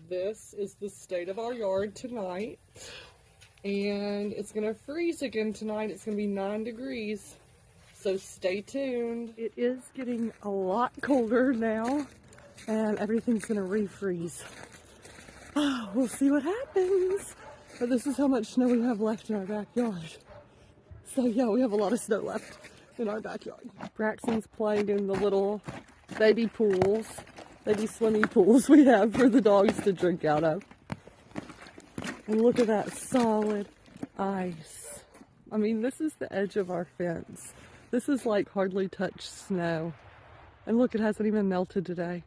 This is the state of our yard tonight. And it's going to freeze again tonight. It's going to be 9 degrees. So stay tuned. It is getting a lot colder now. And everything's going to refreeze. We'll see what happens. But this is how much snow we have left in our backyard. So yeah, we have a lot of snow left in our backyard. Braxton's playing in the little baby pools, baby swimming pools we have for the dogs to drink out of. And look at that solid ice. I mean, this is the edge of our fence. This is like hardly touched snow. And look, it hasn't even melted today.